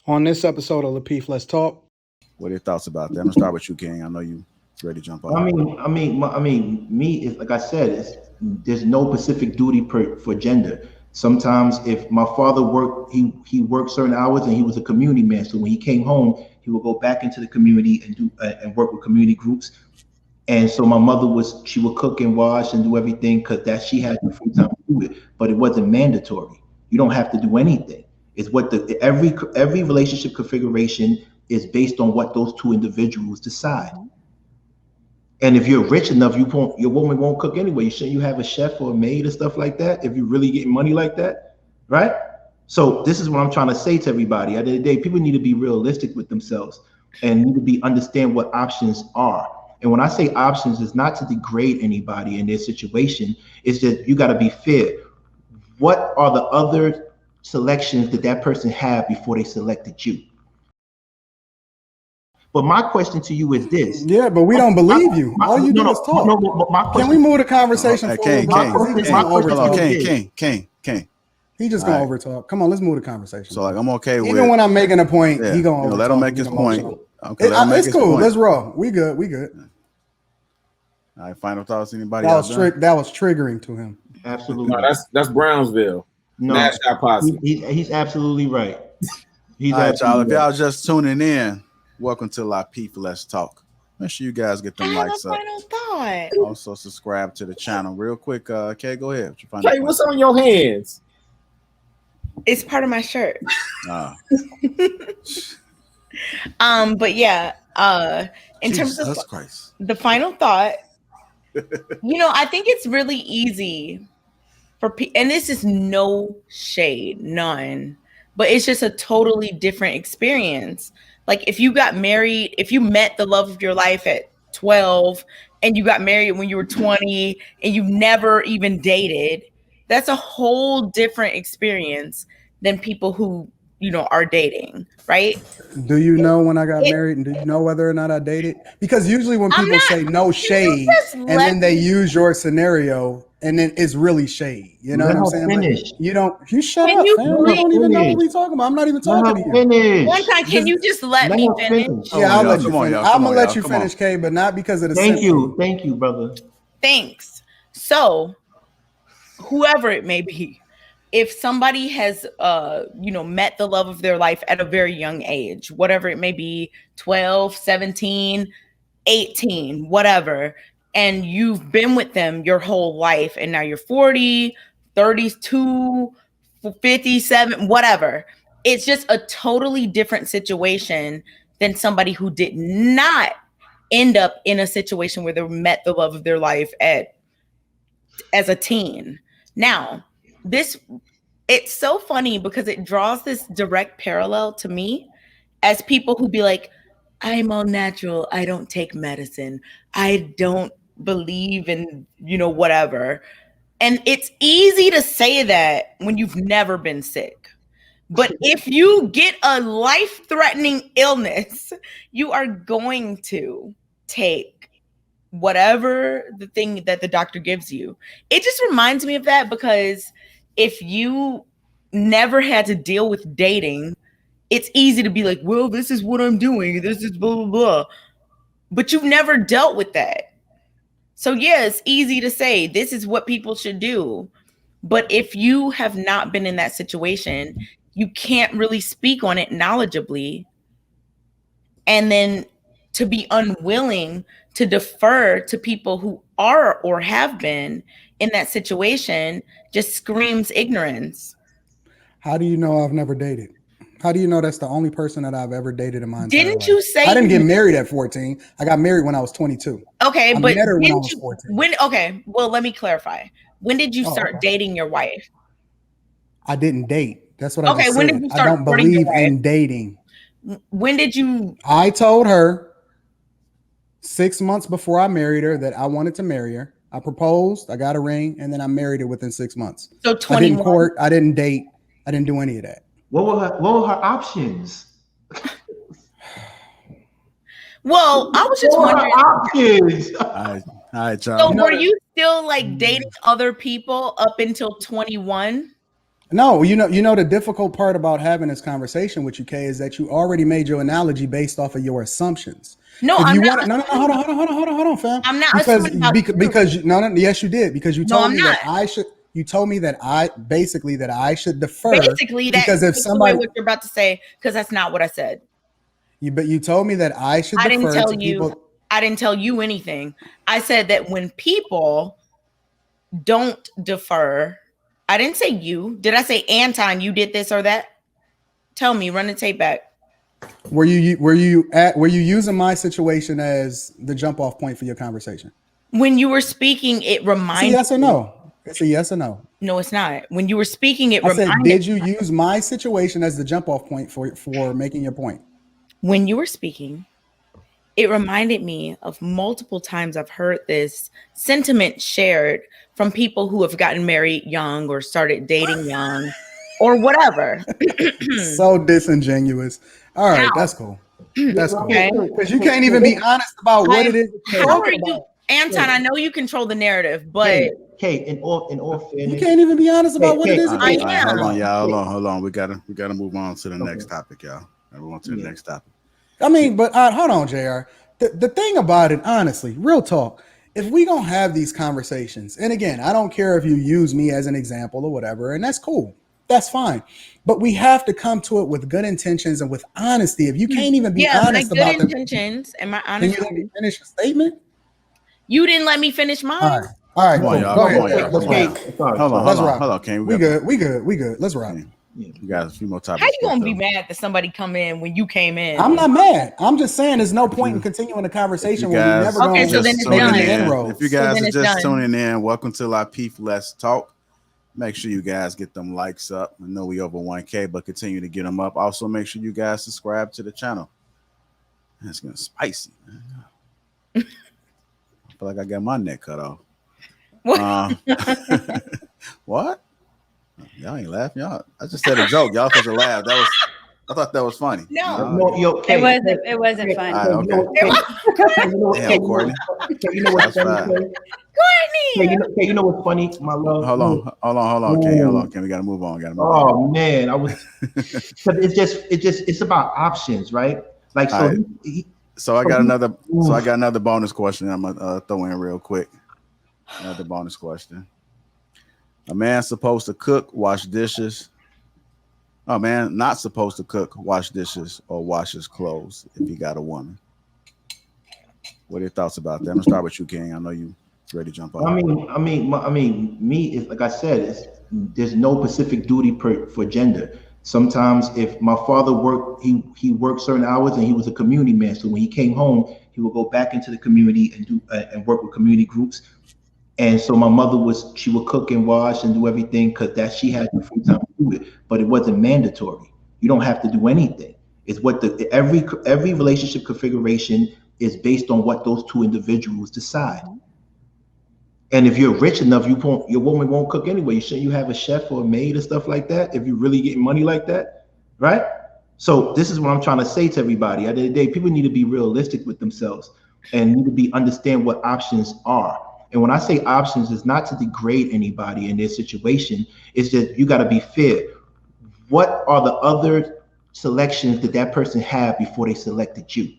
On this episode of Lapeef, let's talk. What are your thoughts about that? I'm gonna start with you, King. I know you ready to jump I on. mean, me. Is like I said, there's no specific duty for gender. Sometimes, if my father worked, he worked certain hours, and he was a community man. So when he came home, he would go back into the community and do and work with community groups. And so my mother she would cook and wash and do everything because that she had the free time to do it, but it wasn't mandatory. You don't have to do anything. It's what every relationship configuration is based on what those two individuals decide. And if you're rich enough, your woman won't cook anyway. Shouldn't you have a chef or a maid and stuff like that if you're really getting money like that, right? So this is what I'm trying to say to everybody. At the end of the day, people need to be realistic with themselves and need to understand what options are. And when I say options, it's not to degrade anybody in their situation. It's just you got to be fair. What are the other selections that person have before they selected you? But my question to you is this. Yeah, but we don't believe you. All you do is talk. Can we move the conversation forward? King. He just gonna overtalk. Come on, let's move the conversation. So like I'm okay with even when I'm making a point, he gonna let him make his point. Okay, it's cool. Let's roll. We good. All right, final thoughts. Anybody that else? That was triggering to him. Absolutely. No, that's Brownsville. No, he's absolutely right. All right, y'all. If y'all just tuning in, welcome to Lapeef Let's Talk. Make sure you guys get them likes up. Final thought. Also subscribe to the channel. Real quick, Kay, go ahead. Kay, what's on your hands? It's part of my shirt. Ah. But yeah, in terms of Christ. The final thought, I think it's really easy for and this is no shade, none, but it's just a totally different experience. Like if you got married, if you met the love of your life at 12 and you got married when you were 20 and you never even dated, that's a whole different experience than people who, are dating, right? Do you know when I got married and do you know whether or not I dated? Because usually when people say no shade and then they use your scenario and then it's really shade. You know what I'm saying? Like, you shut up, man. You don't even know what we're talking about. I'm not even talking to you. One time, can you just let me finish? Yeah, I'll let you finish. I'm gonna let you finish, Kay, but not because of the Thank you, brother. Thanks. So, whoever it may be, if somebody has met the love of their life at a very young age, whatever it may be, 12, 17, 18, whatever, and you've been with them your whole life and now you're 40, 32, 57, whatever, it's just a totally different situation than somebody who did not end up in a situation where they met the love of their life as a teen. Now, it's so funny because it draws this direct parallel to me as people who be like, I'm all natural. I don't take medicine. I don't believe in, whatever. And it's easy to say that when you've never been sick. But if you get a life-threatening illness, you are going to take whatever the thing that the doctor gives you. It just reminds me of that because if you never had to deal with dating, it's easy to be like, well, this is what I'm doing. This is blah, blah, blah. But you've never dealt with that. So yeah, it's easy to say this is what people should do. But if you have not been in that situation, you can't really speak on it knowledgeably. And then to be unwilling to defer to people who are or have been in that situation just screams ignorance. How do you know I've never dated? How do you know that's the only person that I've ever dated in my entire life? Didn't you say I didn't get married at 14? I got married when I was 22. Okay, I but met her when I was 14. Okay, well, let me clarify. When did you start dating your wife? I didn't date. That's what I just said. When did you start I don't believe in dating. When did you? I told her 6 months before I married her that I wanted to marry her. I proposed, I got a ring, and then I married her within 6 months. So 21. I didn't court, I didn't date, I didn't do any of that. What were her options? Well, I was just wondering. Options. All right, John. So were you still like dating other people up until 21? No, you know the difficult part about having this conversation with you, Kay, is that you already made your analogy based off of your assumptions. No, if I'm you not. Want, no, hold on, fam. I'm not because yes, you did, because you told me not. that I should. You told me that I should defer. Basically, that because if somebody what you're about to say, because that's not what I said. You told me that I should defer. I didn't tell you anything. I said that when people don't defer, I didn't say you. Did I say, Anton, you did this or that? Tell me, run the tape back. Were you using my situation as the jump off point for your conversation? When you were speaking, it reminded yes or no. It's a yes or no. No, it's not. When you were speaking, it reminded. I said, did you use my situation as the jump off point for making your point? When you were speaking, it reminded me of multiple times I've heard this sentiment shared from people who have gotten married young or started dating young or whatever. So disingenuous. All right, that's cool. That's cool. Because you can't even be honest about what it is. How are you, Anton? I know you control the narrative, but in all fairness, you can't even be honest about what it is. Hold on, y'all. Hold on. We gotta move on to the next topic, y'all. Everyone to the next topic. I mean, but hold on, JR. The thing about it, honestly, real talk, if we don't have these conversations, and again, I don't care if you use me as an example or whatever, and that's cool. That's fine. But we have to come to it with good intentions and with honesty. If you can't even be honest about good intentions and my honest. Can you let me finish a statement? You didn't let me finish mine. All right, cool. Go ahead. Hold on, King. We good. Let's rock. You guys, a few more topics. How you gonna be mad that somebody come in when you came in? I'm not mad. I'm just saying there's no point in continuing the conversation when we never going to so then it's done. If you guys are just tuning in, welcome to La Peef Let's Talk. Make sure you guys get them likes up. I know we over 1K, but continue to get them up. Also, make sure you guys subscribe to the channel. It's getting spicy. I feel like I got my neck cut off. What? Y'all ain't laughing, y'all. I just said a joke. Y'all supposed to laugh. I thought that was funny. No, it wasn't funny. Damn, Courtney. You know what's funny? You know what's funny, my love? Hold on, Kay. Hold on, we gotta move on. Man, it's about options, right? Like so. Right. So I got another bonus question. I'm gonna throw in real quick. Another bonus question. A man supposed to cook, wash dishes. Oh man, not supposed to cook, wash dishes, or wash his clothes if he got a woman. What are your thoughts about that? I'm gonna start with you, King. I know you ready to jump off. I mean, me, like I said, there's no specific duty for gender. Sometimes if my father worked, he worked certain hours and he was a community man. So when he came home, he would go back into the community and do and work with community groups. And so my mother she would cook and wash and do everything because she had the free time to do it, but it wasn't mandatory. You don't have to do anything. It's what every relationship configuration is based on what those two individuals decide. And if you're rich enough, your woman won't cook anyway. Shouldn't you have a chef or a maid or stuff like that if you're really getting money like that, right? So this is what I'm trying to say to everybody. At the end of the day, people need to be realistic with themselves and need to understand what options are. And when I say options, it's not to degrade anybody in their situation. It's just you got to be fair. What are the other selections that person had before they selected you?